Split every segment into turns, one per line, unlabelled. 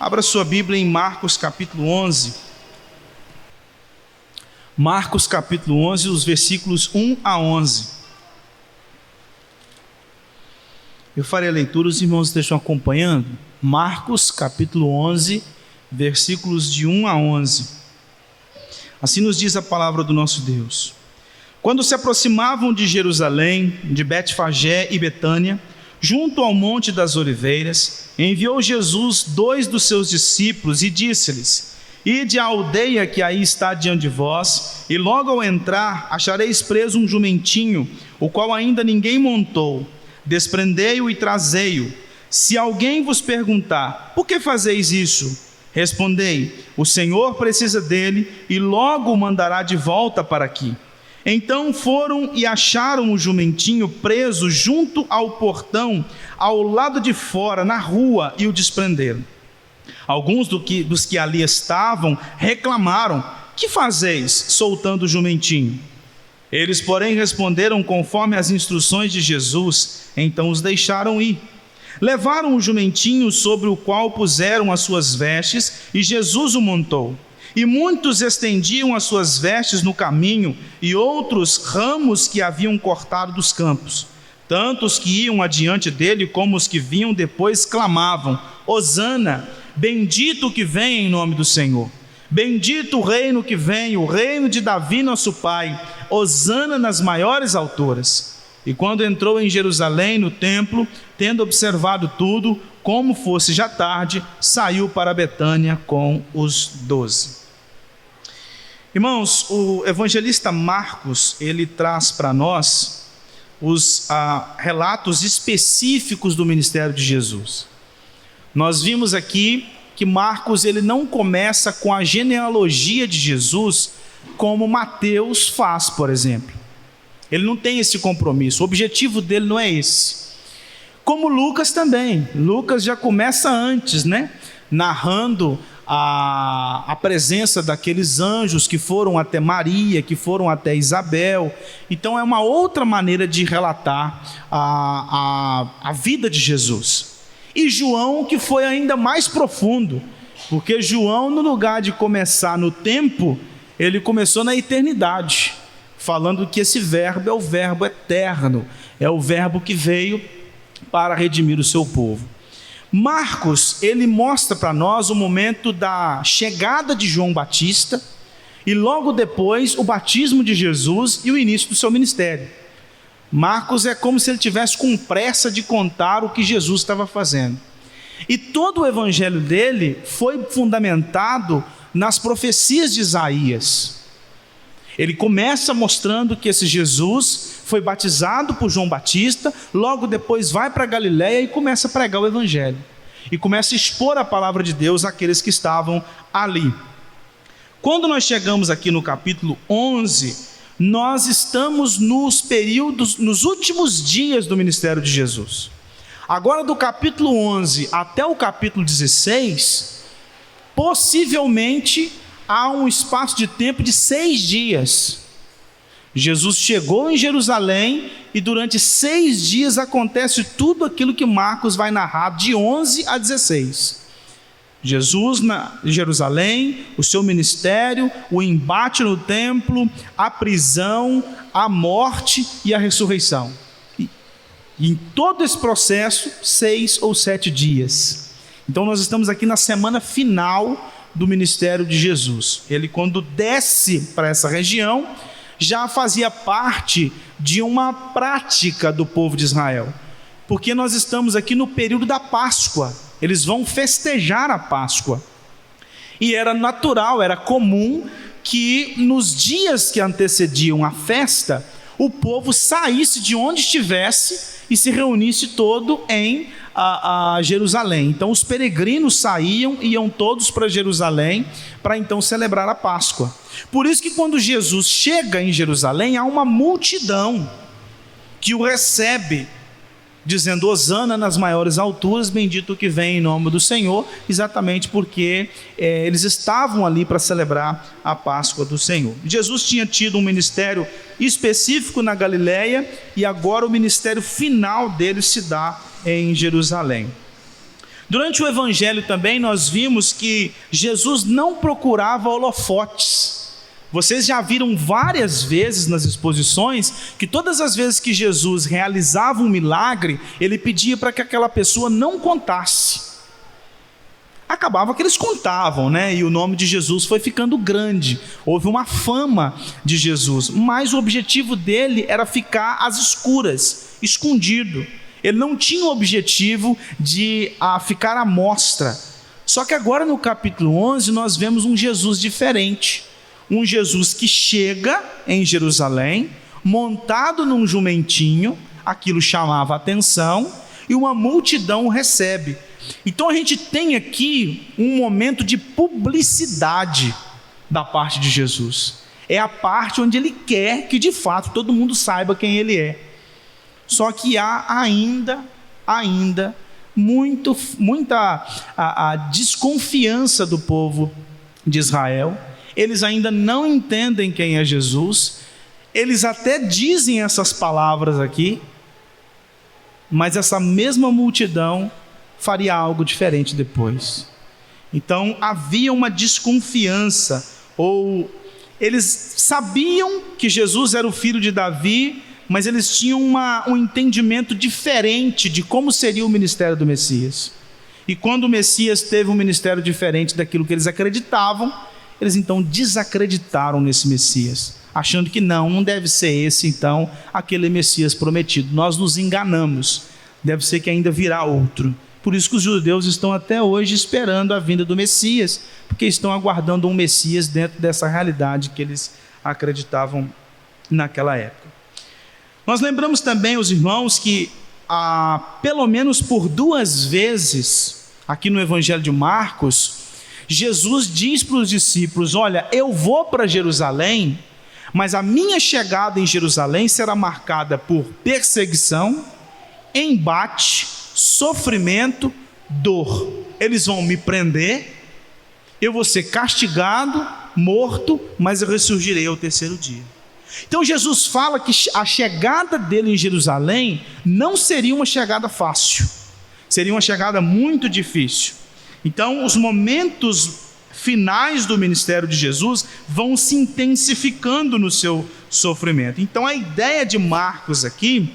Abra sua Bíblia em Marcos capítulo 11. Marcos capítulo 11, os versículos 1 a 11. Eu farei a leitura, os irmãos estejam acompanhando. Marcos capítulo 11, versículos de 1 a 11. Assim nos diz a palavra do nosso Deus. Quando se aproximavam de Jerusalém, de Betfagé e Betânia, junto ao Monte das Oliveiras, enviou Jesus 2 dos seus discípulos e disse-lhes: Ide à aldeia que aí está diante de vós, e logo ao entrar achareis preso um jumentinho, o qual ainda ninguém montou. Desprendei-o e trazei-o. Se alguém vos perguntar: por que fazeis isso? Respondei: o Senhor precisa dele e logo o mandará de volta para aqui. Então foram e acharam o jumentinho preso junto ao portão, ao lado de fora, na rua, e o desprenderam. Alguns dos que ali estavam reclamaram: que fazeis soltando o jumentinho? Eles, porém, responderam conforme as instruções de Jesus. Então os deixaram ir. Levaram o jumentinho, sobre o qual puseram as suas vestes, e Jesus o montou. E muitos estendiam as suas vestes no caminho, e outros ramos que haviam cortado dos campos. Tanto os que iam adiante dele, como os que vinham depois, clamavam: Hosana, bendito o que vem em nome do Senhor. Bendito o reino que vem, o reino de Davi nosso pai. Hosana nas maiores alturas. E quando entrou em Jerusalém, no templo, tendo observado tudo, como fosse já tarde, saiu para Betânia com os 12. Irmãos, o evangelista Marcos, ele traz para nós os relatos específicos do ministério de Jesus. Nós vimos aqui que Marcos, ele não começa com a genealogia de Jesus como Mateus faz, por exemplo. Ele não tem esse compromisso, o objetivo dele não é esse. Como Lucas também. Lucas já começa antes, narrando a presença daqueles anjos que foram até Maria, que foram até Isabel. Então é uma outra maneira de relatar a vida de Jesus. E João, que foi ainda mais profundo, porque João, no lugar de começar no tempo, ele começou na eternidade, falando que esse verbo é o verbo eterno, é o verbo que veio para redimir o seu povo. Marcos, ele mostra para nós o momento da chegada de João Batista e logo depois o batismo de Jesus e o início do seu ministério. Marcos é como se ele tivesse com pressa de contar o que Jesus estava fazendo. E todo o evangelho dele foi fundamentado nas profecias de Isaías. Ele começa mostrando que esse Jesus foi batizado por João Batista, logo depois vai para Galiléia e começa a pregar o evangelho. E começa a expor a palavra de Deus àqueles que estavam ali. Quando nós chegamos aqui no capítulo 11, nós estamos nos últimos dias do ministério de Jesus. Agora do capítulo 11 até o capítulo 16, possivelmente há um espaço de tempo de 6 dias. Jesus chegou em Jerusalém e durante 6 dias acontece tudo aquilo que Marcos vai narrar de 11 a 16. Jesus em Jerusalém, o seu ministério, o embate no templo, a prisão, a morte e a ressurreição. E em todo esse processo, 6 ou 7 dias. Então nós estamos aqui na semana final do ministério de Jesus. Ele, quando desce para essa região, já fazia parte de uma prática do povo de Israel, porque nós estamos aqui no período da Páscoa. Eles vão festejar a Páscoa, e era natural, era comum que nos dias que antecediam a festa, o povo saísse de onde estivesse e se reunisse todo em Jerusalém. Então os peregrinos saíam, iam todos para Jerusalém para então celebrar a Páscoa. Por isso que quando Jesus chega em Jerusalém, há uma multidão que o recebe, dizendo: Hosana nas maiores alturas, bendito o que vem em nome do Senhor, exatamente porque eles estavam ali para celebrar a Páscoa do Senhor. Jesus tinha tido um ministério específico na Galiléia, e agora o ministério final dele se dá em Jerusalém. Durante o evangelho também nós vimos que Jesus não procurava holofotes. Vocês já viram várias vezes nas exposições que todas as vezes que Jesus realizava um milagre, ele pedia para que aquela pessoa não contasse. Acabava que eles contavam, né? E o nome de Jesus foi ficando grande. Houve uma fama de Jesus, mas o objetivo dele era ficar às escuras, escondido. Ele não tinha o objetivo de ficar à mostra. Só que agora no capítulo 11 nós vemos um Jesus diferente. Um Jesus que chega em Jerusalém, montado num jumentinho, aquilo chamava atenção, e uma multidão o recebe. Então a gente tem aqui um momento de publicidade da parte de Jesus. É a parte onde ele quer que de fato todo mundo saiba quem ele é. Só que há ainda muita desconfiança do povo de Israel. Eles ainda não entendem quem é Jesus. Eles até dizem essas palavras aqui, mas essa mesma multidão faria algo diferente depois. Então havia uma desconfiança, ou eles sabiam que Jesus era o filho de Davi, mas eles tinham um entendimento diferente de como seria o ministério do Messias. E quando o Messias teve um ministério diferente daquilo que eles acreditavam, eles então desacreditaram nesse Messias, achando que não deve ser esse então aquele Messias prometido. Nós nos enganamos, deve ser que ainda virá outro. Por isso que os judeus estão até hoje esperando a vinda do Messias, porque estão aguardando um Messias dentro dessa realidade que eles acreditavam naquela época. Nós lembramos também, os irmãos, que pelo menos por 2 vezes, aqui no Evangelho de Marcos, Jesus diz para os discípulos: olha, eu vou para Jerusalém, mas a minha chegada em Jerusalém será marcada por perseguição, embate, sofrimento, dor. Eles vão me prender, eu vou ser castigado, morto, mas eu ressurgirei ao 3º dia. Então Jesus fala que a chegada dele em Jerusalém não seria uma chegada fácil, seria uma chegada muito difícil. Então os momentos finais do ministério de Jesus vão se intensificando no seu sofrimento. Então a ideia de Marcos aqui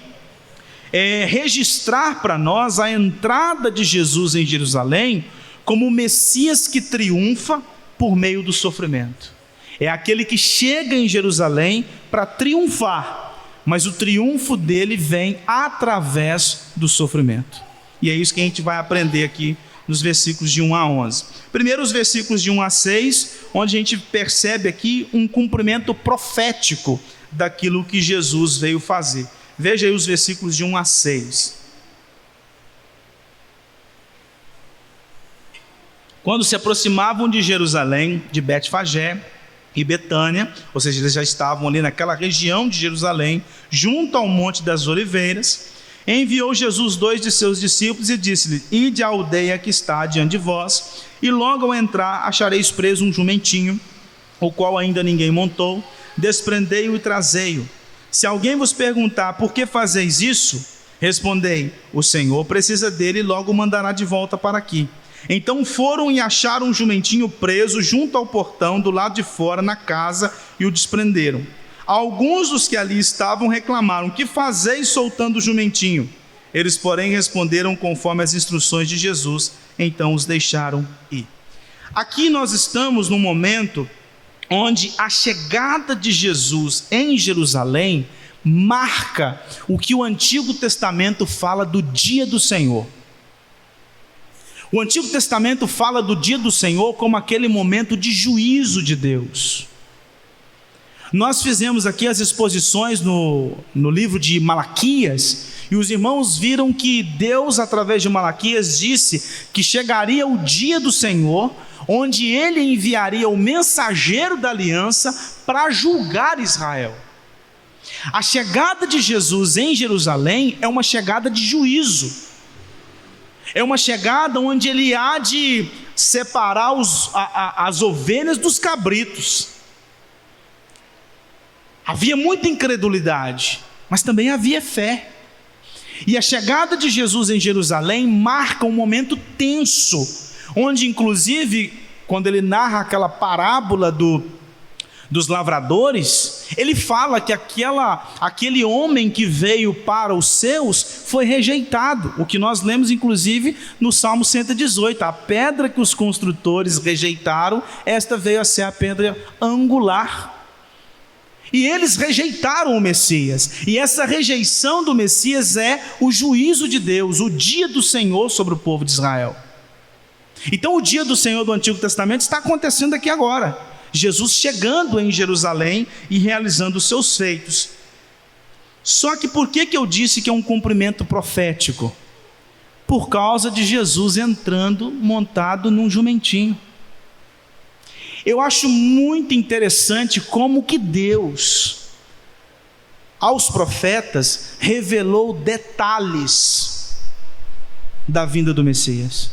é registrar para nós a entrada de Jesus em Jerusalém como o Messias que triunfa por meio do sofrimento. É aquele que chega em Jerusalém para triunfar, mas o triunfo dele vem através do sofrimento. E é isso que a gente vai aprender aqui nos versículos de 1 a 11. Primeiro os versículos de 1 a 6, onde a gente percebe aqui um cumprimento profético daquilo que Jesus veio fazer. Veja aí os versículos de 1 a 6. Quando se aproximavam de Jerusalém, de Betfagé e Betânia, ou seja, eles já estavam ali naquela região de Jerusalém, junto ao Monte das Oliveiras, enviou Jesus 2 de seus discípulos e disse-lhe: ide à aldeia que está diante de vós, e logo ao entrar achareis preso um jumentinho, o qual ainda ninguém montou, desprendei-o e trazei-o. Se alguém vos perguntar: por que fazeis isso? Respondei: o Senhor precisa dele e logo o mandará de volta para aqui. Então foram e acharam um jumentinho preso junto ao portão do lado de fora na casa e o desprenderam. Alguns dos que ali estavam reclamaram: que fazeis soltando o jumentinho? Eles, porém, responderam conforme as instruções de Jesus, então os deixaram ir. Aqui nós estamos num momento onde a chegada de Jesus em Jerusalém marca o que o Antigo Testamento fala do dia do Senhor. O Antigo Testamento fala do dia do Senhor como aquele momento de juízo de Deus. Nós fizemos aqui as exposições no livro de Malaquias, e os irmãos viram que Deus, através de Malaquias, disse que chegaria o dia do Senhor, onde ele enviaria o mensageiro da aliança para julgar Israel. A chegada de Jesus em Jerusalém é uma chegada de juízo. É uma chegada onde ele há de separar as ovelhas dos cabritos. Havia muita incredulidade, mas também havia fé. E a chegada de Jesus em Jerusalém marca um momento tenso, onde inclusive, quando ele narra aquela parábola dos lavradores, ele fala que aquele homem que veio para os seus foi rejeitado, o que nós lemos inclusive no Salmo 118, a pedra que os construtores rejeitaram, esta veio a ser a pedra angular. E eles rejeitaram o Messias, e essa rejeição do Messias é o juízo de Deus, o dia do Senhor sobre o povo de Israel. Então o dia do Senhor do Antigo Testamento está acontecendo aqui agora, Jesus chegando em Jerusalém e realizando os seus feitos. Só que por que eu disse que é um cumprimento profético? Por causa de Jesus entrando montado num jumentinho. Eu acho muito interessante como que Deus, aos profetas, revelou detalhes da vinda do Messias.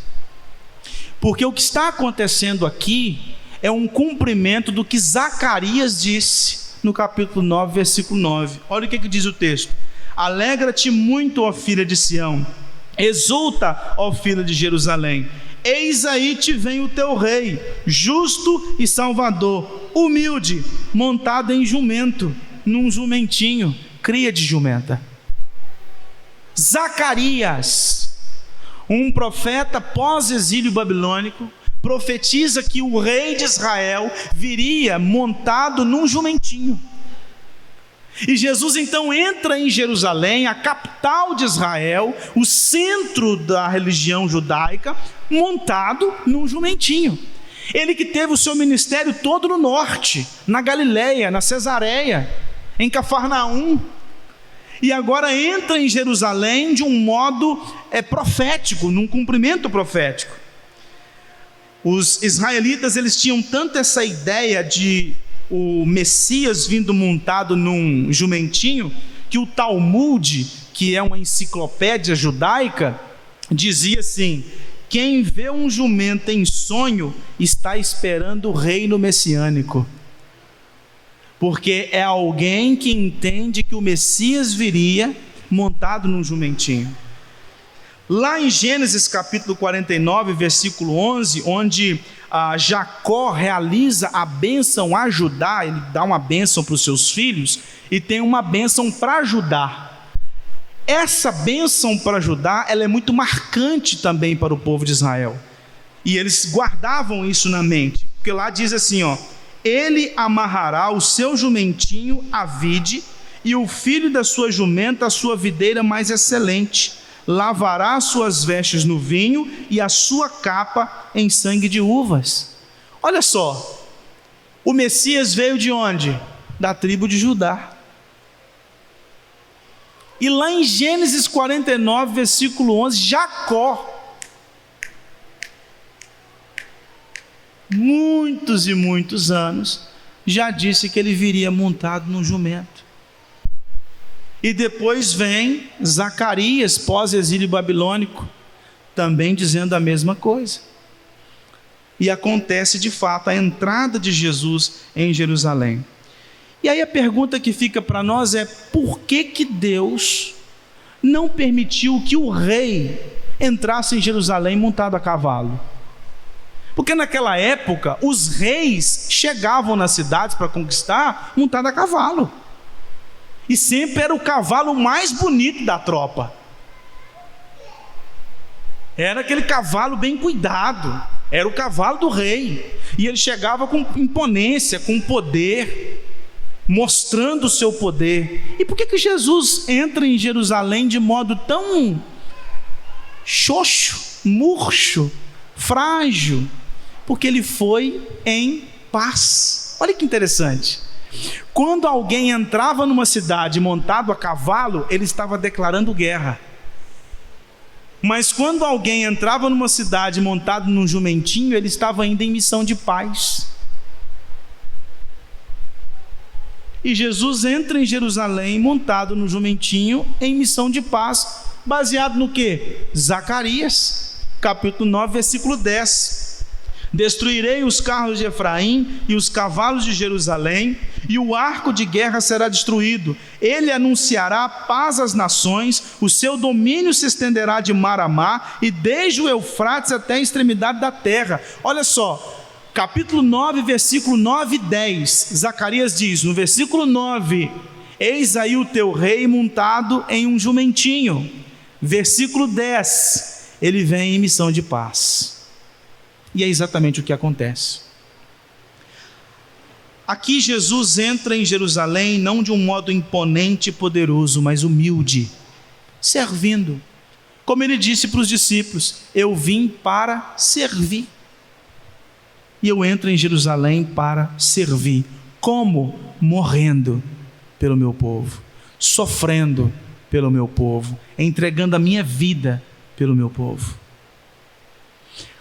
Porque o que está acontecendo aqui é um cumprimento do que Zacarias disse no capítulo 9, versículo 9. Olha o que diz o texto: alegra-te muito, ó filha de Sião, exulta, ó filha de Jerusalém, eis aí te vem o teu rei, justo e salvador, humilde, montado em jumento, num jumentinho, cria de jumenta. Zacarias, um profeta pós-exílio babilônico, profetiza que o rei de Israel viria montado num jumentinho. E Jesus então entra em Jerusalém, a capital de Israel, o centro da religião judaica, montado num jumentinho. Ele que teve o seu ministério todo no norte, na Galileia, na Cesareia, em Cafarnaum, e agora entra em Jerusalém de um modo profético, num cumprimento profético. Os israelitas, eles tinham tanto essa ideia de o Messias vindo montado num jumentinho, que o Talmud, que é uma enciclopédia judaica, dizia assim: quem vê um jumento em sonho está esperando o reino messiânico, porque é alguém que entende que o Messias viria montado num jumentinho. Lá em Gênesis capítulo 49, versículo 11, onde Jacó realiza a bênção a Judá, ele dá uma bênção para os seus filhos, e tem uma bênção para Judá. Essa bênção para Judá, ela é muito marcante também para o povo de Israel, e eles guardavam isso na mente, porque lá diz assim, ele amarrará o seu jumentinho à vide, e o filho da sua jumenta a sua videira mais excelente, lavará suas vestes no vinho e a sua capa em sangue de uvas. Olha só, o Messias veio de onde? Da tribo de Judá. E lá em Gênesis 49, versículo 11, Jacó, muitos e muitos anos, já disse que ele viria montado num jumento. E depois vem Zacarias, pós-exílio babilônico, também dizendo a mesma coisa. E acontece de fato a entrada de Jesus em Jerusalém. E aí a pergunta que fica para nós é: por que Deus não permitiu que o rei entrasse em Jerusalém montado a cavalo? Porque naquela época os reis chegavam nas cidades para conquistar montado a cavalo. E sempre era o cavalo mais bonito da tropa. Era aquele cavalo bem cuidado, era o cavalo do rei. E ele chegava com imponência, com poder, mostrando o seu poder. E por que Jesus entra em Jerusalém de modo tão xoxo, murcho, frágil? Porque ele foi em paz. Olha que interessante. Quando alguém entrava numa cidade montado a cavalo, ele estava declarando guerra. Mas quando alguém entrava numa cidade montado num jumentinho, ele estava ainda em missão de paz. E Jesus entra em Jerusalém montado no jumentinho em missão de paz, baseado no quê? Zacarias, capítulo 9, versículo 10. Destruirei os carros de Efraim e os cavalos de Jerusalém, e o arco de guerra será destruído. Ele anunciará paz às nações, o seu domínio se estenderá de mar a mar, e desde o Eufrates até a extremidade da terra. Olha só, capítulo 9, versículo 9 e 10, Zacarias diz, no versículo 9, eis aí o teu rei montado em um jumentinho. Versículo 10, ele vem em missão de paz. E é exatamente o que acontece. Aqui Jesus entra em Jerusalém não de um modo imponente e poderoso, mas humilde, servindo. Como ele disse para os discípulos, eu vim para servir. E eu entro em Jerusalém para servir. Como? Morrendo pelo meu povo, sofrendo pelo meu povo, entregando a minha vida pelo meu povo.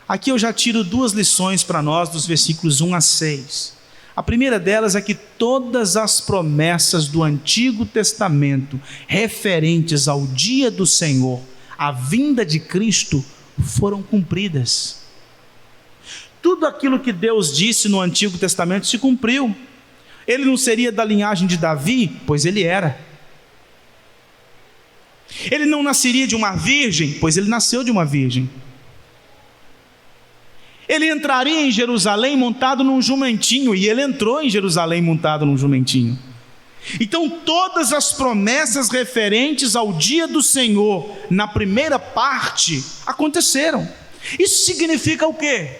Aqui eu já tiro duas lições para nós dos versículos 1 a 6. A primeira delas é que todas as promessas do Antigo Testamento referentes ao dia do Senhor, à vinda de Cristo, foram cumpridas. Tudo aquilo que Deus disse no Antigo Testamento se cumpriu. Ele não seria da linhagem de Davi? Pois ele era. Ele não nasceria de uma virgem? Pois ele nasceu de uma virgem. Ele entraria em Jerusalém montado num jumentinho, e ele entrou em Jerusalém montado num jumentinho. Então todas as promessas referentes ao dia do Senhor, na primeira parte, aconteceram. Isso significa o quê?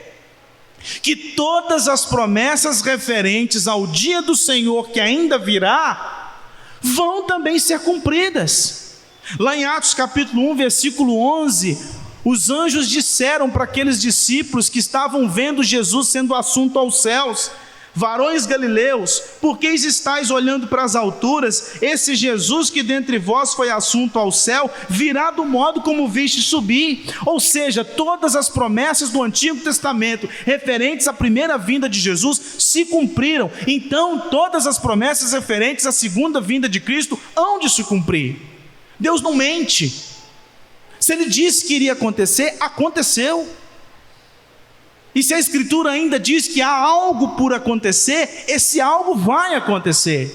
Que todas as promessas referentes ao dia do Senhor que ainda virá, vão também ser cumpridas. Lá em Atos capítulo 1, versículo 11, os anjos disseram para aqueles discípulos que estavam vendo Jesus sendo assunto aos céus: varões galileus, por que estáis olhando para as alturas? Esse Jesus que dentre vós foi assunto ao céu, virá do modo como viste subir. Ou seja, todas as promessas do Antigo Testamento referentes à primeira vinda de Jesus se cumpriram. Então todas as promessas referentes à segunda vinda de Cristo hão de se cumprir. Deus não mente. Se Ele disse que iria acontecer, aconteceu. E se a Escritura ainda diz que há algo por acontecer, esse algo vai acontecer.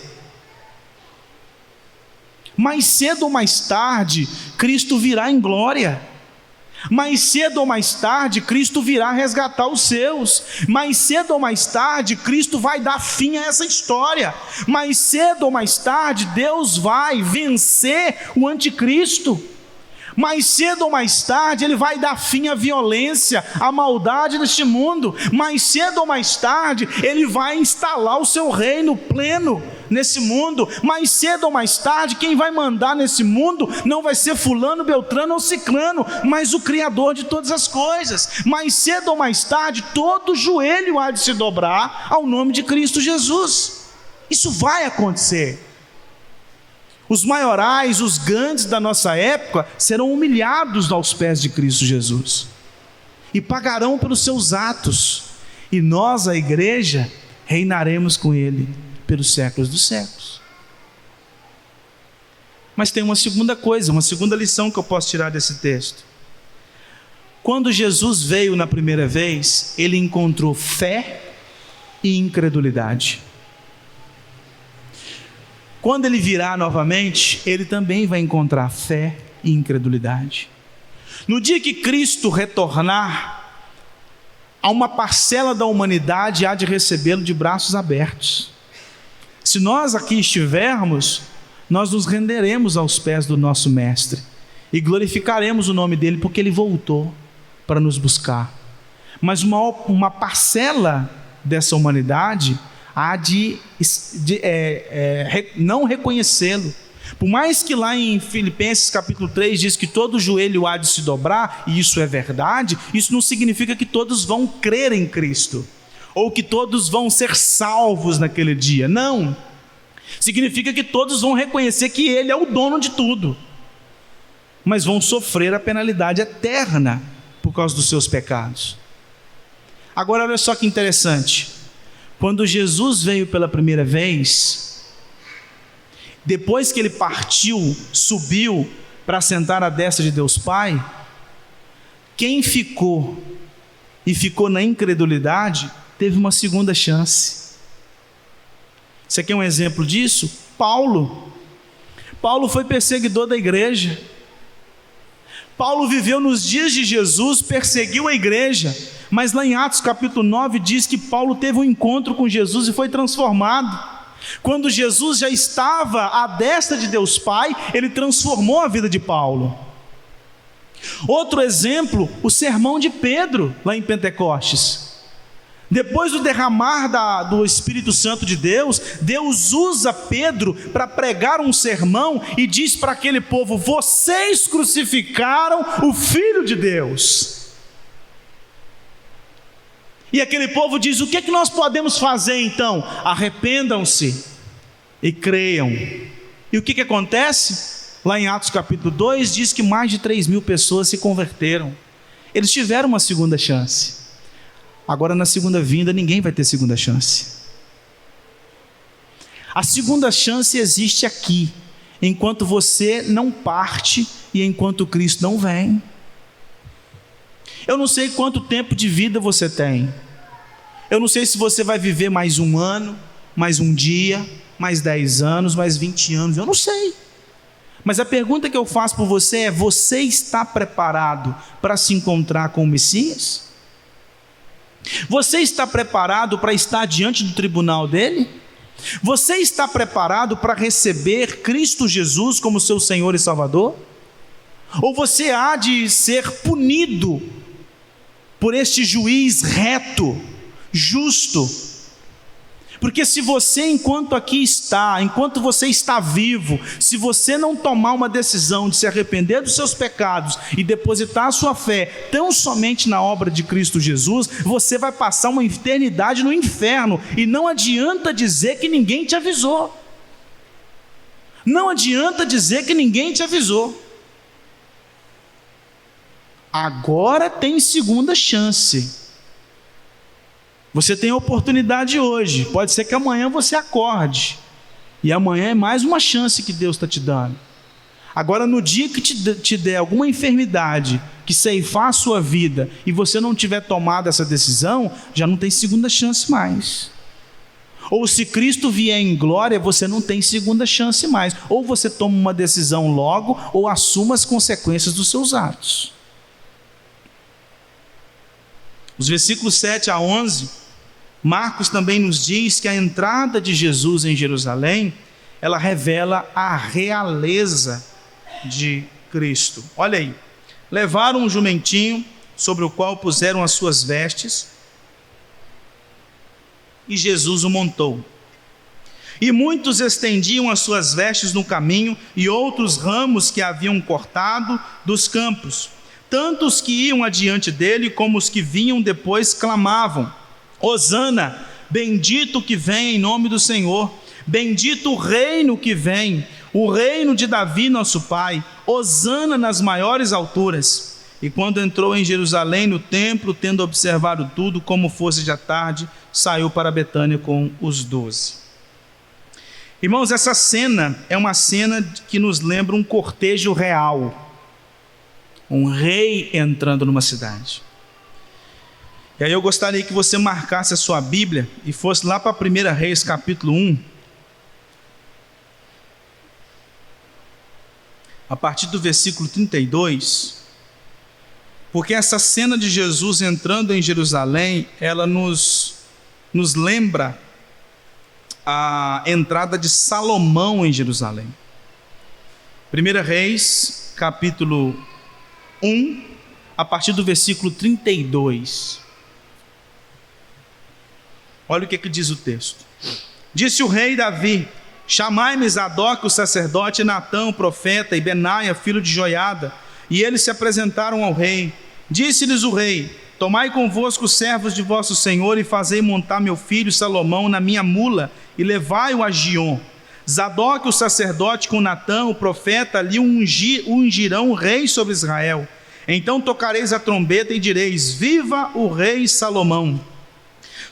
Mais cedo ou mais tarde, Cristo virá em glória. Mais cedo ou mais tarde, Cristo virá resgatar os seus. Mais cedo ou mais tarde, Cristo vai dar fim a essa história. Mais cedo ou mais tarde, Deus vai vencer o anticristo. Mais cedo ou mais tarde, Ele vai dar fim à violência, à maldade deste mundo. Mais cedo ou mais tarde, Ele vai instalar o seu reino pleno nesse mundo. Mais cedo ou mais tarde, quem vai mandar nesse mundo não vai ser fulano, beltrano ou ciclano, mas o Criador de todas as coisas. Mais cedo ou mais tarde, todo joelho há de se dobrar ao nome de Cristo Jesus. Isso vai acontecer. Os maiorais, os grandes da nossa época serão humilhados aos pés de Cristo Jesus e pagarão pelos seus atos, e nós, a igreja, reinaremos com Ele pelos séculos dos séculos. Mas tem uma segunda coisa, uma segunda lição que eu posso tirar desse texto. Quando Jesus veio na primeira vez, Ele encontrou fé e incredulidade. Quando Ele virá novamente, Ele também vai encontrar fé e incredulidade. No dia que Cristo retornar, a uma parcela da humanidade há de recebê-lo de braços abertos. Se nós aqui estivermos, nós nos renderemos aos pés do nosso Mestre e glorificaremos o nome dEle, porque Ele voltou para nos buscar. Mas uma parcela dessa humanidade há de não reconhecê-lo. Por mais que lá em Filipenses capítulo 3 diz que todo joelho há de se dobrar, e isso é verdade, isso não significa que todos vão crer em Cristo, ou que todos vão ser salvos naquele dia. Não. Significa que todos vão reconhecer que Ele é o dono de tudo, mas vão sofrer a penalidade eterna por causa dos seus pecados. Agora olha só que interessante. Quando Jesus veio pela primeira vez, depois que Ele partiu, subiu para sentar à destra de Deus Pai, quem ficou e ficou na incredulidade, teve uma segunda chance. Você quer um exemplo disso? Paulo foi perseguidor da igreja. Paulo viveu nos dias de Jesus, perseguiu a igreja, mas lá em Atos capítulo 9 diz que Paulo teve um encontro com Jesus e foi transformado. Quando Jesus já estava à destra de Deus Pai, ele transformou a vida de Paulo. Outro exemplo, o sermão de Pedro, lá em Pentecostes. Depois do derramar do Espírito Santo de Deus, Deus usa Pedro para pregar um sermão e diz para aquele povo: vocês crucificaram o Filho de Deus. E aquele povo diz: o que é que nós podemos fazer então? Arrependam-se e creiam. E o que acontece? Lá em Atos capítulo 2 diz que mais de 3.000 pessoas se converteram. Eles tiveram uma segunda chance. Agora na segunda vinda ninguém vai ter segunda chance. A segunda chance existe aqui, enquanto você não parte e enquanto Cristo não vem. Eu não sei quanto tempo de vida você tem. Eu não sei se você vai viver mais um ano, mais um dia, mais 10 anos, mais 20 anos. Eu não sei. Mas a pergunta que eu faço por você é: você está preparado para se encontrar com o Messias? Você está preparado para estar diante do tribunal dele? Você está preparado para receber Cristo Jesus como seu Senhor e Salvador? Ou você há de ser punido por este juiz reto, justo? Porque se você, enquanto aqui está, enquanto você está vivo, se você não tomar uma decisão de se arrepender dos seus pecados e depositar a sua fé tão somente na obra de Cristo Jesus, você vai passar uma eternidade no inferno. E não adianta dizer que ninguém te avisou. Não adianta dizer que ninguém te avisou. Agora tem segunda chance. Você tem a oportunidade hoje. Pode ser que amanhã você acorde, e amanhã é mais uma chance que Deus está te dando. Agora, no dia que te der alguma enfermidade que ceifar a sua vida, e você não tiver tomado essa decisão, já não tem segunda chance mais. Ou se Cristo vier em glória, você não tem segunda chance mais. Ou você toma uma decisão logo, ou assuma as consequências dos seus atos. Os versículos 7 a 11, Marcos também nos diz que a entrada de Jesus em Jerusalém, ela revela a realeza de Cristo. Olha aí: levaram um jumentinho sobre o qual puseram as suas vestes, e Jesus o montou. E muitos estendiam as suas vestes no caminho, e outros ramos que haviam cortado dos campos. Tanto os que iam adiante dele, como os que vinham depois, clamavam: Hosana, bendito que vem em nome do Senhor, bendito o reino que vem, o reino de Davi nosso pai, Hosana nas maiores alturas. E quando entrou em Jerusalém no templo, tendo observado tudo, como fosse já tarde, saiu para Betânia com os 12. Irmãos, essa cena é uma cena que nos lembra um cortejo real. Um rei entrando numa cidade. E aí eu gostaria que você marcasse a sua Bíblia e fosse lá para 1 Reis capítulo 1, a partir do versículo 32, porque essa cena de Jesus entrando em Jerusalém, ela nos lembra a entrada de Salomão em Jerusalém. 1 Reis capítulo 1, a partir do versículo 32. Olha o que diz o texto. Disse o rei Davi: chamai-me Zadok o sacerdote, Natã o profeta, e Benaia filho de Joiada. E eles se apresentaram ao rei. Disse-lhes o rei: tomai convosco os servos de vosso senhor, e fazei montar meu filho Salomão na minha mula, e levai-o a Giom. Zadok o sacerdote com Natã o profeta ali ungirão o rei sobre Israel. Então tocareis a trombeta e direis: viva o rei Salomão.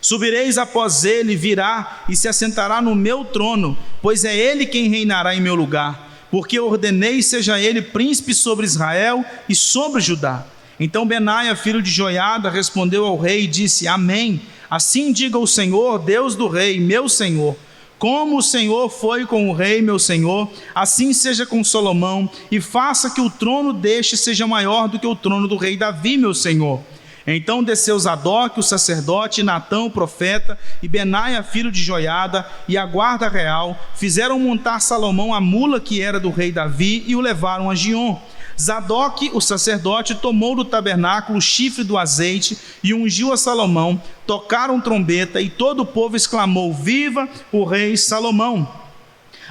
Subireis após ele, virá e se assentará no meu trono, pois é ele quem reinará em meu lugar, porque ordenei seja ele príncipe sobre Israel e sobre Judá. Então Benaia filho de Joiada respondeu ao rei e disse: amém, assim diga o Senhor, Deus do rei, meu senhor, Como o Senhor foi com o rei, meu senhor, assim seja com Salomão, e faça que o trono deste seja maior do que o trono do rei Davi, meu senhor. Então desceu Zadok, o sacerdote, e Natã, o profeta, e Benaia, filho de Joiada, e a guarda real, fizeram montar Salomão a mula que era do rei Davi, e o levaram a Giom. Zadok, o sacerdote, tomou do tabernáculo o chifre do azeite e ungiu a Salomão. Tocaram trombeta e todo o povo exclamou: viva o rei Salomão!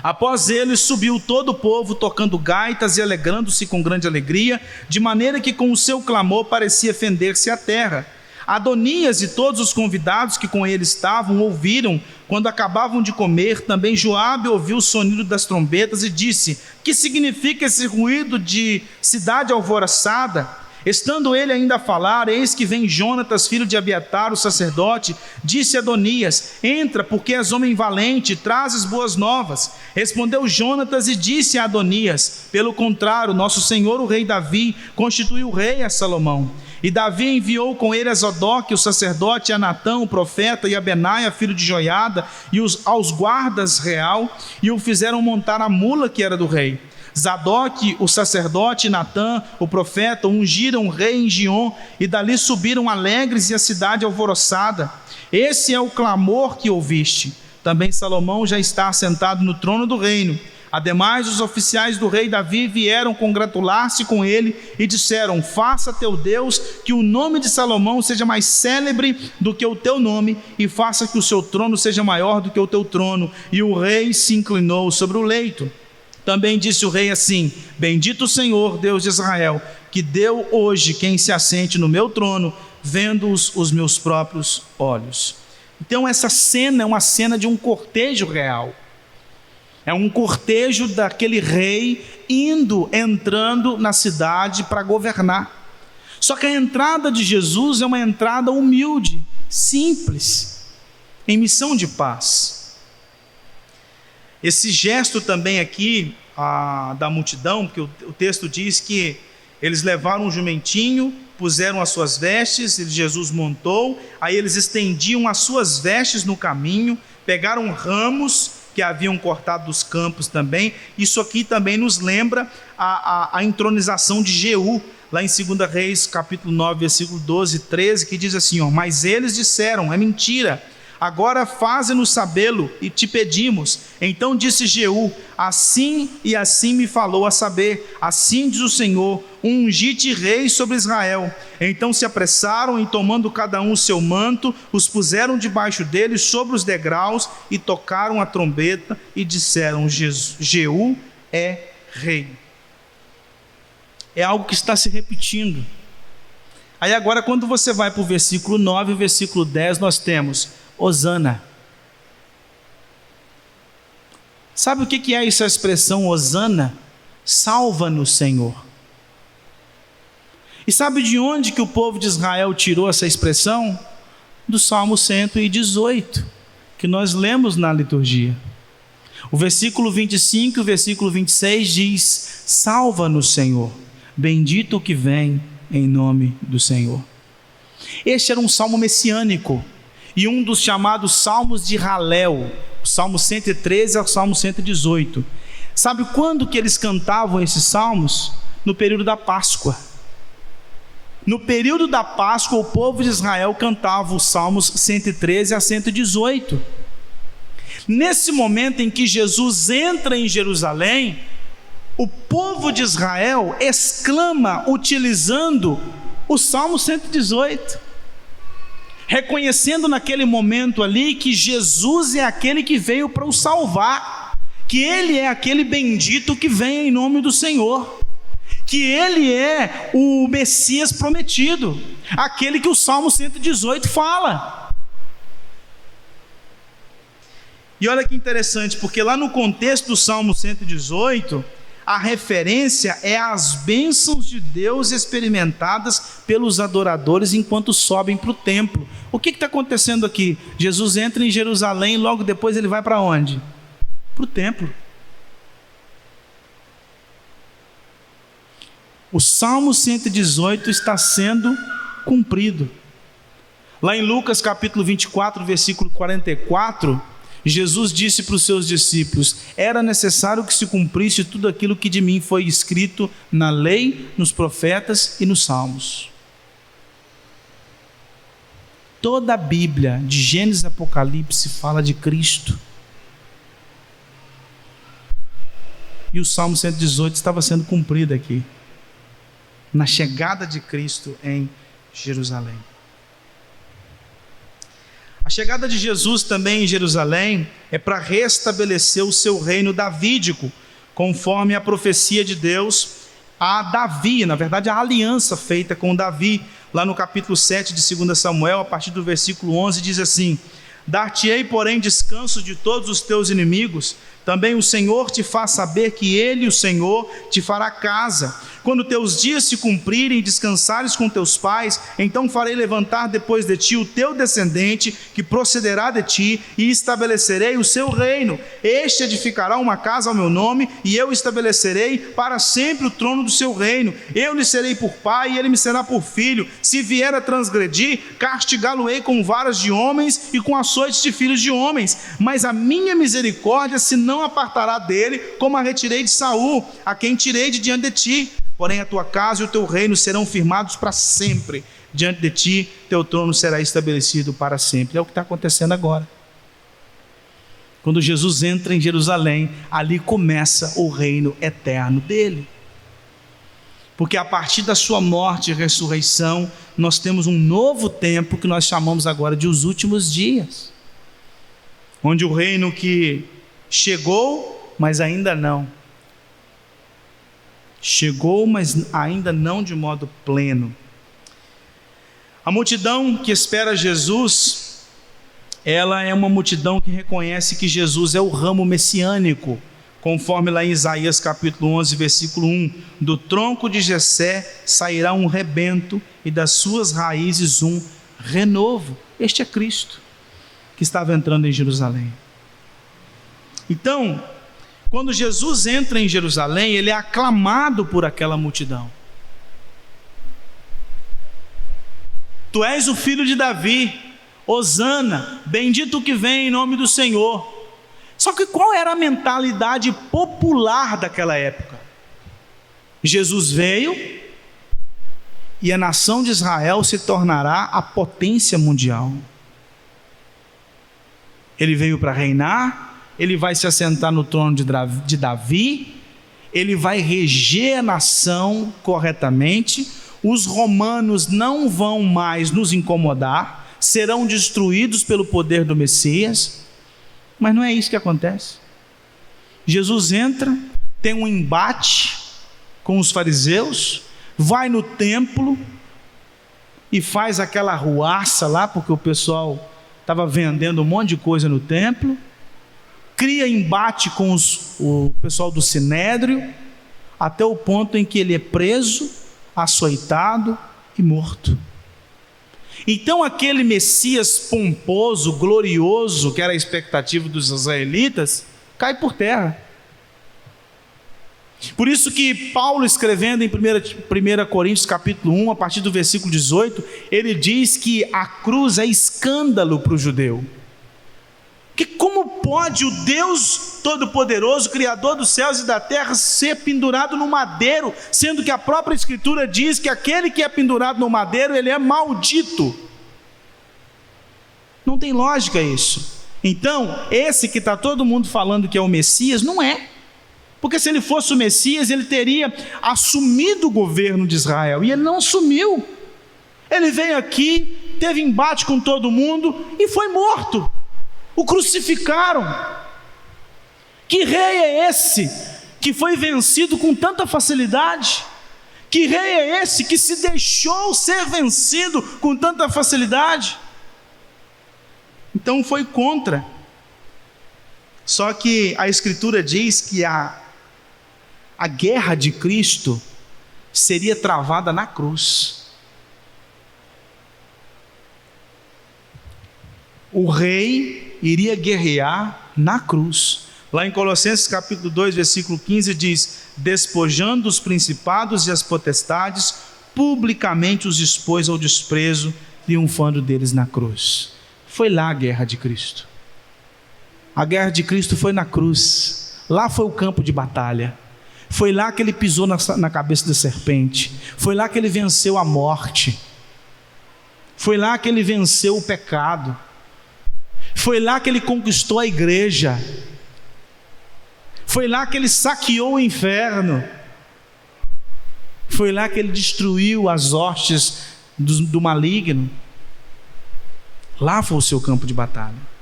Após ele subiu todo o povo tocando gaitas e alegrando-se com grande alegria, de maneira que com o seu clamor parecia fender-se a terra. Adonias e todos os convidados que com ele estavam ouviram. Quando acabavam de comer, também Joabe ouviu o sonido das trombetas e disse: que significa esse ruído de cidade alvoroçada? Estando ele ainda a falar, eis que vem Jonatas, filho de Abiatar, o sacerdote. Disse Adonias: entra, porque és homem valente, e trazes boas novas. Respondeu Jonatas e disse a Adonias: pelo contrário, nosso senhor o rei Davi constituiu rei a Salomão. E Davi enviou com ele a Zadok, o sacerdote, a Natã, o profeta, e a Benaia, filho de Joiada, e aos guardas real, e o fizeram montar a mula que era do rei. Zadok, o sacerdote, e Natã, o profeta, ungiram o rei em Giom, e dali subiram alegres e a cidade alvoroçada. Esse é o clamor que ouviste. Também Salomão já está assentado no trono do reino. Ademais, os oficiais do rei Davi vieram congratular-se com ele e disseram: faça teu Deus que o nome de Salomão seja mais célebre do que o teu nome, e faça que o seu trono seja maior do que o teu trono. E o rei se inclinou sobre o leito. Também disse o rei assim: bendito o Senhor, Deus de Israel, que deu hoje quem se assente no meu trono, vendo-os os meus próprios olhos. Então essa cena é uma cena de um cortejo real. É um cortejo daquele rei entrando na cidade para governar. Só que a entrada de Jesus é uma entrada humilde, simples, em missão de paz. Esse gesto também aqui da multidão, porque o texto diz que eles levaram um jumentinho, puseram as suas vestes, e Jesus montou, aí eles estendiam as suas vestes no caminho, pegaram ramos que haviam cortado dos campos também. Isso aqui também nos lembra a entronização de Jeú, lá em 2 Reis, capítulo 9, versículo 12 e 13, que diz assim: mas eles disseram: é mentira, agora faze-nos sabê-lo, e te pedimos. Então disse Jeú: assim e assim me falou a saber, assim diz o Senhor, ungi-te rei sobre Israel. Então se apressaram, e tomando cada um o seu manto, os puseram debaixo dele sobre os degraus, e tocaram a trombeta, e disseram: Jeú é rei. É algo que está se repetindo. Aí agora, quando você vai para o versículo 9 e o versículo 10, nós temos Hosana. Sabe o que é essa expressão Hosana? Salva-nos, Senhor. E sabe de onde que o povo de Israel tirou essa expressão? Do Salmo 118, que nós lemos na liturgia. O versículo 25 e o versículo 26 diz: salva-nos, Senhor, bendito o que vem em nome do Senhor. Este era um salmo messiânico, e um dos chamados salmos de Halel, o salmo 113 ao salmo 118. Sabe quando que eles cantavam esses salmos? No período da Páscoa. No período da Páscoa, o povo de Israel cantava os salmos 113 a 118. Nesse momento em que Jesus entra em Jerusalém, o povo de Israel exclama utilizando o salmo 118. Reconhecendo naquele momento ali que Jesus é aquele que veio para o salvar, que Ele é aquele bendito que vem em nome do Senhor, que Ele é o Messias prometido, aquele que o Salmo 118 fala. E olha que interessante, porque lá no contexto do Salmo 118, a referência é às bênçãos de Deus experimentadas pelos adoradores enquanto sobem para o templo. O que está acontecendo aqui? Jesus entra em Jerusalém e logo depois ele vai para onde? Para o templo. O Salmo 118 está sendo cumprido. Lá em Lucas capítulo 24, versículo 44, Jesus disse para os seus discípulos: era necessário que se cumprisse tudo aquilo que de mim foi escrito na lei, nos profetas e nos salmos. Toda a Bíblia, de Gênesis a Apocalipse, fala de Cristo. E o Salmo 118 estava sendo cumprido aqui, na chegada de Cristo em Jerusalém. A chegada de Jesus também em Jerusalém é para restabelecer o seu reino davídico, conforme a profecia de Deus a Davi, na verdade a aliança feita com Davi, lá no capítulo 7 de 2 Samuel, a partir do versículo 11, diz assim: dar-te-ei, porém, descanso de todos os teus inimigos, também o Senhor te faz saber que Ele, o Senhor, te fará casa. Quando teus dias se cumprirem e descansares com teus pais, então farei levantar depois de ti o teu descendente, que procederá de ti, e estabelecerei o seu reino. Este edificará uma casa ao meu nome, e eu estabelecerei para sempre o trono do seu reino. Eu lhe serei por pai, e ele me será por filho. Se vier a transgredir, castigá-lo-ei com varas de homens e com açoites de filhos de homens. Mas a minha misericórdia se não apartará dele, como a retirei de Saul, a quem tirei de diante de ti. Porém a tua casa e o teu reino serão firmados para sempre. Diante de ti, teu trono será estabelecido para sempre. É o que está acontecendo agora. Quando Jesus entra em Jerusalém, ali começa o reino eterno dele. Porque a partir da sua morte e ressurreição, nós temos um novo tempo que nós chamamos agora de os últimos dias. Onde o reino que chegou, mas ainda não. Chegou, mas ainda não de modo pleno. A multidão que espera Jesus, ela é uma multidão que reconhece que Jesus é o ramo messiânico, conforme lá em Isaías capítulo 11, versículo 1, do tronco de Jessé sairá um rebento e das suas raízes um renovo. Este é Cristo que estava entrando em Jerusalém. Então, quando Jesus entra em Jerusalém, ele é aclamado por aquela multidão. Tu és o filho de Davi, Hosana, bendito que vem em nome do Senhor. Só que qual era a mentalidade popular daquela época? Jesus veio e a nação de Israel se tornará a potência mundial. Ele veio para reinar, ele vai se assentar no trono de Davi, ele vai reger a nação corretamente, os romanos não vão mais nos incomodar, serão destruídos pelo poder do Messias. Mas não é isso que acontece. Jesus entra, tem um embate com os fariseus, vai no templo e faz aquela arruaça lá, porque o pessoal estava vendendo um monte de coisa no templo, cria embate com o pessoal do Sinédrio, até o ponto em que ele é preso, açoitado e morto. Então aquele Messias pomposo, glorioso, que era a expectativa dos israelitas, cai por terra. Por isso que Paulo, escrevendo em 1 Coríntios capítulo 1, a partir do versículo 18, ele diz que a cruz é escândalo para o judeu. Que como pode o Deus Todo-Poderoso, Criador dos céus e da terra, ser pendurado no madeiro, sendo que a própria Escritura diz que aquele que é pendurado no madeiro, ele é maldito? Não tem lógica isso. Então, esse que está todo mundo falando que é o Messias, não é. Porque se ele fosse o Messias, ele teria assumido o governo de Israel, e ele não assumiu. Ele veio aqui, teve embate com todo mundo e foi morto. O crucificaram. Que rei é esse que foi vencido com tanta facilidade? Que rei é esse que se deixou ser vencido com tanta facilidade? Então foi contra. Só que a Escritura diz que a guerra de Cristo seria travada na cruz. O rei iria guerrear na cruz. Lá em Colossenses capítulo 2, versículo 15 diz: despojando os principados e as potestades, publicamente os expôs ao desprezo, triunfando deles na cruz. Foi lá a guerra de Cristo. A guerra de Cristo foi na cruz. Lá foi o campo de batalha. Foi lá que ele pisou na cabeça da serpente. Foi lá que ele venceu a morte. Foi lá que ele venceu o pecado. Foi lá que ele conquistou a igreja. Foi lá que ele saqueou o inferno. Foi lá que ele destruiu as hostes do maligno. Lá foi o seu campo de batalha.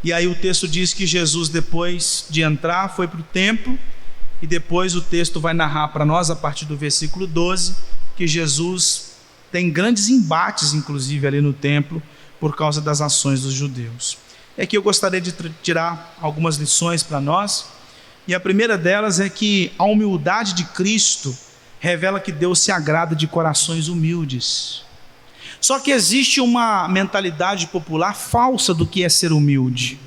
E aí o texto diz que Jesus, depois de entrar, foi para o templo. E depois o texto vai narrar para nós, a partir do versículo 12, que Jesus tem grandes embates, inclusive, ali no templo, por causa das ações dos judeus. É que eu gostaria de tirar algumas lições para nós. E a primeira delas é que a humildade de Cristo revela que Deus se agrada de corações humildes. Só que existe uma mentalidade popular falsa do que é ser humilde.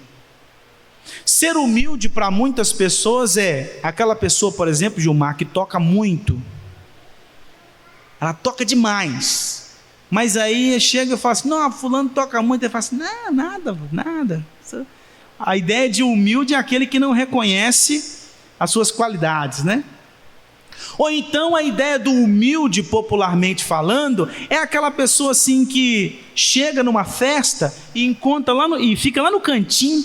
Ser humilde para muitas pessoas é aquela pessoa, por exemplo, Gilmar, que toca muito. Ela toca demais. Mas aí chega e fala assim, não, fulano toca muito. Ele fala assim, não, nada. A ideia de humilde é aquele que não reconhece as suas qualidades, né? Ou então a ideia do humilde, popularmente falando, é aquela pessoa assim que chega numa festa e encontra e fica lá no cantinho,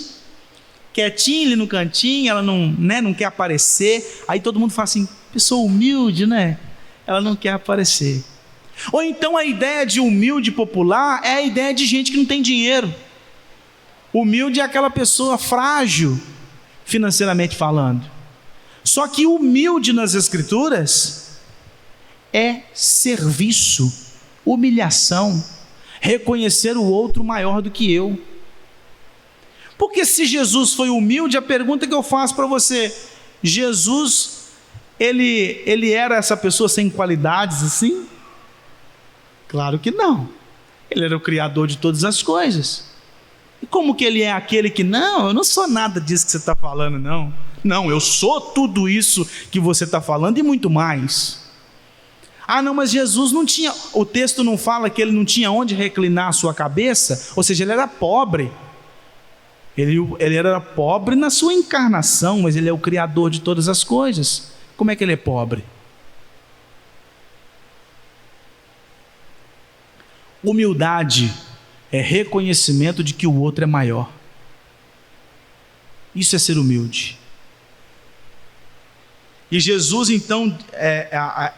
quietinho ali no cantinho, ela não quer aparecer. Aí todo mundo fala assim, pessoa humilde, né? Ela não quer aparecer. Ou então a ideia de humilde popular é a ideia de gente que não tem dinheiro. Humilde é aquela pessoa frágil, financeiramente falando. Só que humilde nas Escrituras é serviço, humilhação, reconhecer o outro maior do que eu. Porque se Jesus foi humilde, a pergunta que eu faço para você, Jesus, ele era essa pessoa sem qualidades assim? Claro que não. Ele era o Criador de todas as coisas. E como que ele é aquele que, não, eu não sou nada disso que você está falando, não. Não, eu sou tudo isso que você está falando e muito mais. Ah, não, mas Jesus não tinha, o texto não fala que ele não tinha onde reclinar a sua cabeça, ou seja, ele era pobre. Ele era pobre na sua encarnação, mas ele é o Criador de todas as coisas. Como é que ele é pobre? Humildade é reconhecimento de que o outro é maior. Isso é ser humilde. E Jesus então,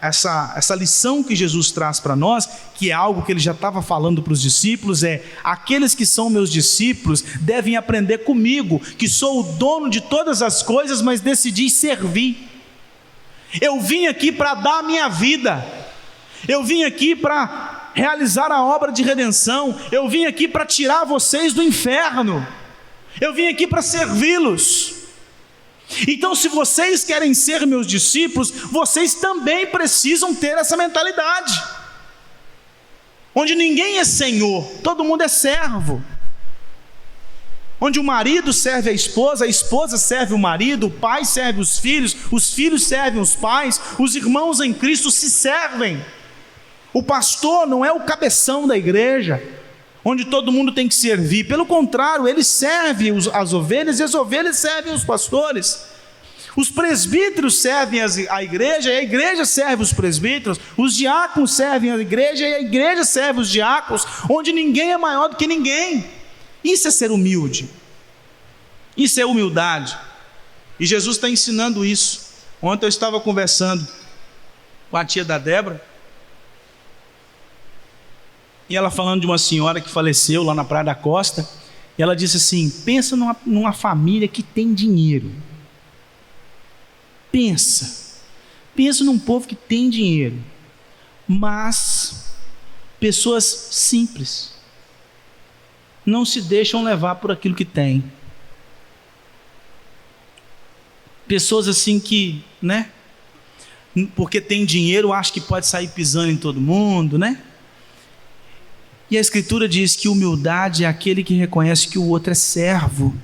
essa lição que Jesus traz para nós, que é algo que ele já estava falando para os discípulos, é: aqueles que são meus discípulos devem aprender comigo, que sou o dono de todas as coisas, mas decidi servir. Eu vim aqui para dar a minha vida, eu vim aqui para realizar a obra de redenção, eu vim aqui para tirar vocês do inferno, eu vim aqui para servi-los. Então, se vocês querem ser meus discípulos, vocês também precisam ter essa mentalidade, onde ninguém é senhor, todo mundo é servo, onde o marido serve a esposa serve o marido, o pai serve os filhos servem os pais, os irmãos em Cristo se servem. O pastor não é o cabeção da igreja, onde todo mundo tem que servir. Pelo contrário, ele serve as ovelhas e as ovelhas servem os pastores. Os presbíteros servem a igreja e a igreja serve os presbíteros. Os diáconos servem a igreja e a igreja serve os diáconos, onde ninguém é maior do que ninguém. Isso é ser humilde. Isso é humildade. E Jesus está ensinando isso. Ontem eu estava conversando com a tia da Débora, e ela falando de uma senhora que faleceu lá na Praia da Costa, e ela disse assim: pensa numa família que tem dinheiro. Pensa num povo que tem dinheiro, mas pessoas simples, não se deixam levar por aquilo que tem. Pessoas assim que, né, porque tem dinheiro, acha que pode sair pisando em todo mundo, né? E a Escritura diz que humildade é aquele que reconhece que o outro é servo.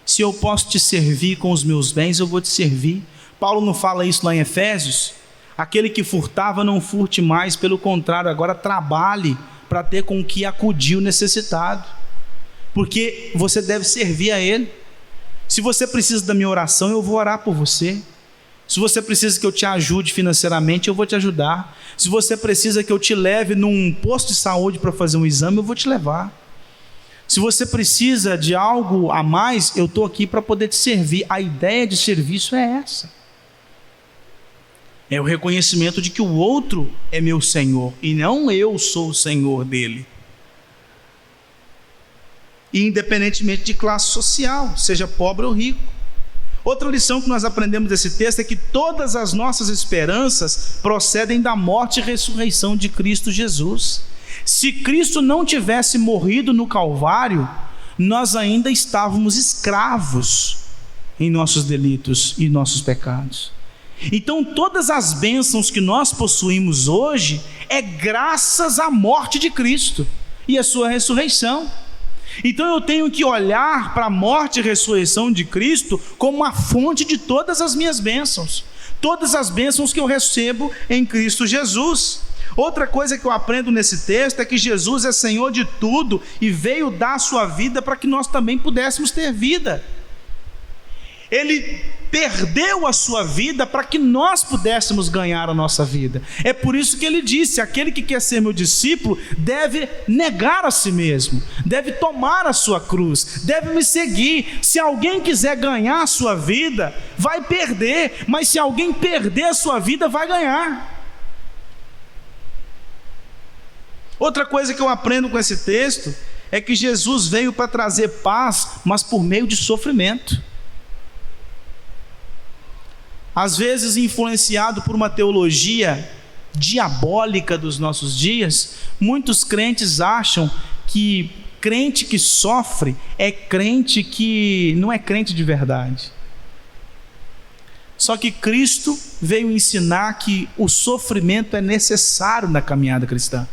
Se eu posso te servir com os meus bens, eu vou te servir. Paulo não fala isso lá em Efésios? Aquele que furtava, não furte mais, pelo contrário, agora trabalhe para ter com que acudir o necessitado, porque você deve servir a Ele. Se você precisa da minha oração, eu vou orar por você. Se você precisa que eu te ajude financeiramente, eu vou te ajudar. Se você precisa que eu te leve num posto de saúde para fazer um exame, eu vou te levar. Se você precisa de algo a mais, eu estou aqui para poder te servir. A ideia de serviço é essa. É o reconhecimento de que o outro é meu Senhor e não eu sou o Senhor dele. E independentemente de classe social, seja pobre ou rico. Outra lição que nós aprendemos desse texto é que todas as nossas esperanças procedem da morte e ressurreição de Cristo Jesus. Se Cristo não tivesse morrido no Calvário, nós ainda estávamos escravos em nossos delitos e nossos pecados. Então todas as bênçãos que nós possuímos hoje é graças à morte de Cristo e à sua ressurreição. Então eu tenho que olhar para a morte e ressurreição de Cristo como a fonte de todas as minhas bênçãos, todas as bênçãos que eu recebo em Cristo Jesus. Outra coisa que eu aprendo nesse texto é que Jesus é Senhor de tudo e veio dar a sua vida para que nós também pudéssemos ter vida. Ele perdeu a sua vida para que nós pudéssemos ganhar a nossa vida. É por isso que ele disse: aquele que quer ser meu discípulo deve negar a si mesmo, deve tomar a sua cruz, deve me seguir. Se alguém quiser ganhar a sua vida, vai perder, mas se alguém perder a sua vida, vai ganhar. Outra coisa que eu aprendo com esse texto é que Jesus veio para trazer paz, mas por meio de sofrimento. Às vezes, influenciado por uma teologia diabólica dos nossos dias, muitos crentes acham que crente que sofre é crente que não é crente de verdade. Só que Cristo veio ensinar que o sofrimento é necessário na caminhada cristã.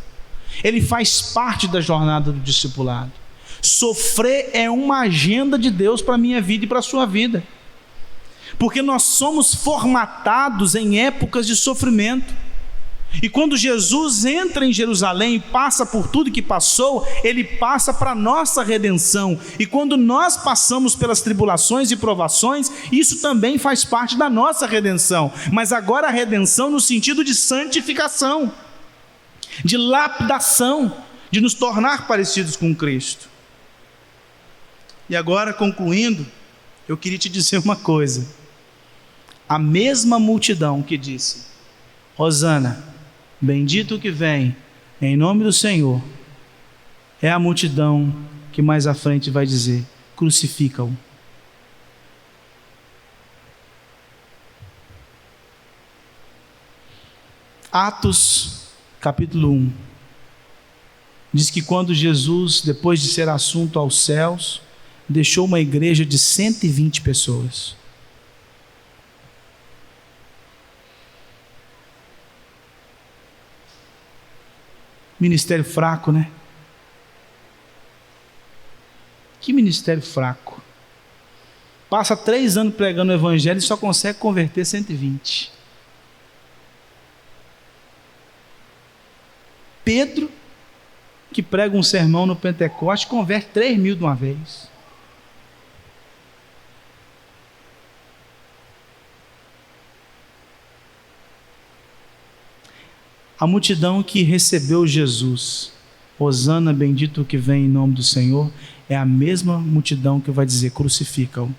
Ele faz parte da jornada do discipulado. Sofrer é uma agenda de Deus para a minha vida e para a sua vida. Porque nós somos formatados em épocas de sofrimento. E quando Jesus entra em Jerusalém e passa por tudo que passou, ele passa para a nossa redenção. E quando nós passamos pelas tribulações e provações, isso também faz parte da nossa redenção. Mas agora a redenção no sentido de santificação, de lapidação, de nos tornar parecidos com Cristo. E agora, concluindo, eu queria te dizer uma coisa. A mesma multidão que disse: Hosana, bendito o que vem em nome do Senhor, é a multidão que mais à frente vai dizer: crucifica-o. Atos capítulo 1 diz que quando Jesus, depois de ser assunto aos céus, deixou uma igreja de 120 pessoas. Ministério fraco, né? Que ministério fraco. Passa 3 anos pregando o evangelho e só consegue converter 120. Pedro, que prega um sermão no Pentecoste, converte 3.000 de uma vez. A multidão que recebeu Jesus, Hosana, bendito o que vem em nome do Senhor, é a mesma multidão que vai dizer: crucifica-o.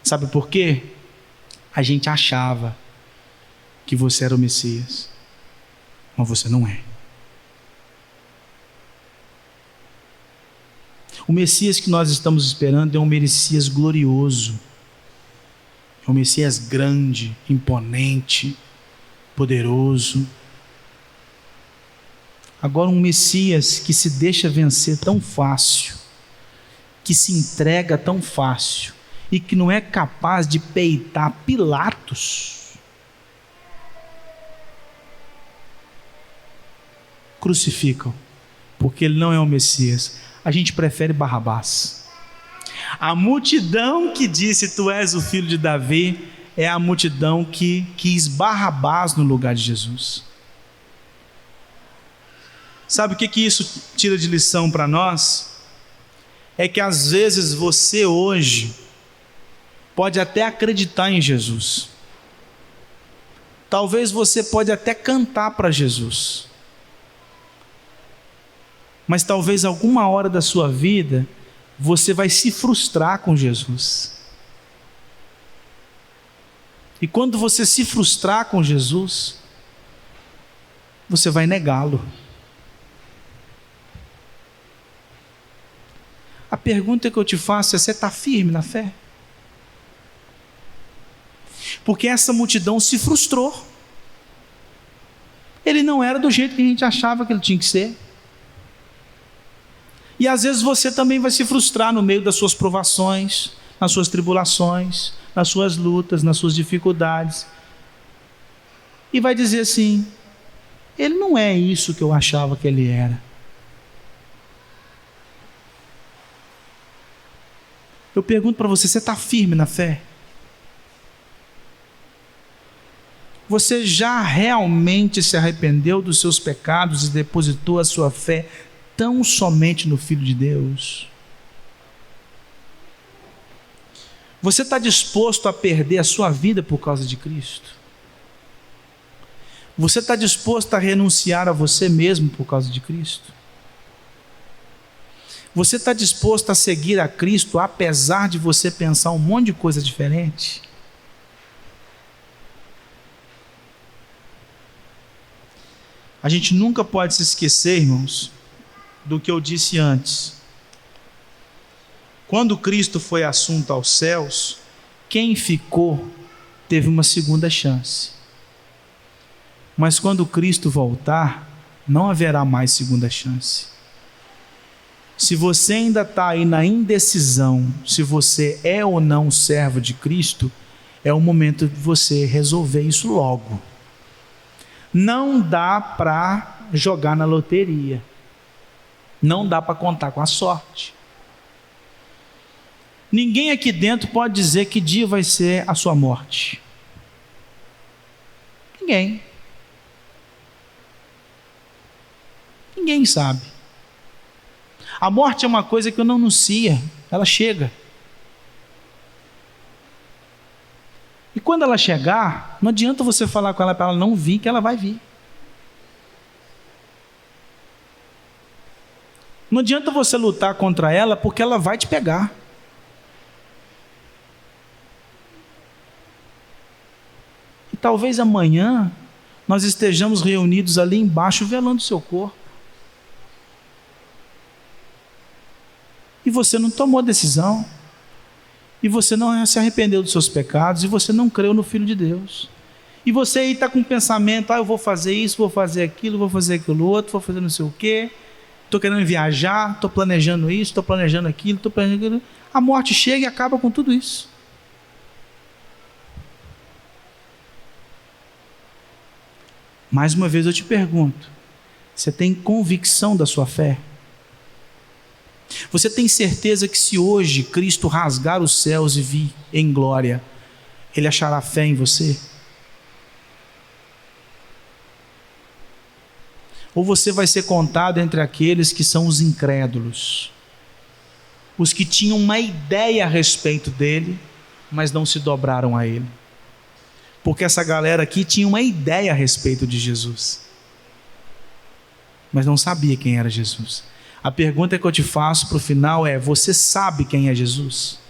Sabe por quê? A gente achava que você era o Messias, mas você não é. O Messias que nós estamos esperando é um Messias glorioso, é um Messias grande, imponente, poderoso. Agora, um Messias que se deixa vencer tão fácil, que se entrega tão fácil e que não é capaz de peitar Pilatos. Crucificam, porque ele não é o Messias. A gente prefere Barrabás. A multidão que disse: tu és o filho de Davi, é a multidão que quis Barrabás no lugar de Jesus. Sabe o que isso tira de lição para nós? É que às vezes você hoje pode até acreditar em Jesus. Talvez você pode até cantar para Jesus. Mas talvez alguma hora da sua vida você vai se frustrar com Jesus. E quando você se frustrar com Jesus, você vai negá-lo. A pergunta que eu te faço é: você está firme na fé? Porque essa multidão se frustrou. Ele não era do jeito que a gente achava que ele tinha que ser. E às vezes você também vai se frustrar no meio das suas provações, nas suas tribulações, nas suas lutas, nas suas dificuldades. E vai dizer assim: ele não é isso que eu achava que ele era. Eu pergunto para você: você está firme na fé? Você já realmente se arrependeu dos seus pecados e depositou a sua fé tão somente no Filho de Deus? Você está disposto a perder a sua vida por causa de Cristo? Você está disposto a renunciar a você mesmo por causa de Cristo? Você está disposto a seguir a Cristo apesar de você pensar um monte de coisa diferente? A gente nunca pode se esquecer, irmãos, do que eu disse antes. Quando Cristo foi assunto aos céus, quem ficou teve uma segunda chance. Mas quando Cristo voltar, não haverá mais segunda chance. Se você ainda está aí na indecisão, se você é ou não servo de Cristo, é o momento de você resolver isso logo. Não dá para jogar na loteria. Não dá para contar com a sorte. Ninguém aqui dentro pode dizer que dia vai ser a sua morte. Ninguém. Ninguém sabe. A morte é uma coisa que não anuncia, ela chega. E quando ela chegar, não adianta você falar com ela para ela não vir, que ela vai vir. Não adianta você lutar contra ela, porque ela vai te pegar. E talvez amanhã nós estejamos reunidos ali embaixo velando o seu corpo. E você não tomou decisão. E você não se arrependeu dos seus pecados. E você não creu no Filho de Deus. E você aí está com o pensamento: eu vou fazer isso, vou fazer aquilo, vou fazer aquilo outro, vou fazer não sei o quê. Estou querendo viajar, estou planejando isso, estou planejando aquilo, estou planejando aquilo. A morte chega e acaba com tudo isso. Mais uma vez eu te pergunto: você tem convicção da sua fé? Você tem certeza que se hoje Cristo rasgar os céus e vir em glória, Ele achará fé em você? Ou você vai ser contado entre aqueles que são os incrédulos, os que tinham uma ideia a respeito dele, mas não se dobraram a ele? Porque essa galera aqui tinha uma ideia a respeito de Jesus, mas não sabia quem era Jesus. A pergunta que eu te faço para o final é: você sabe quem é Jesus?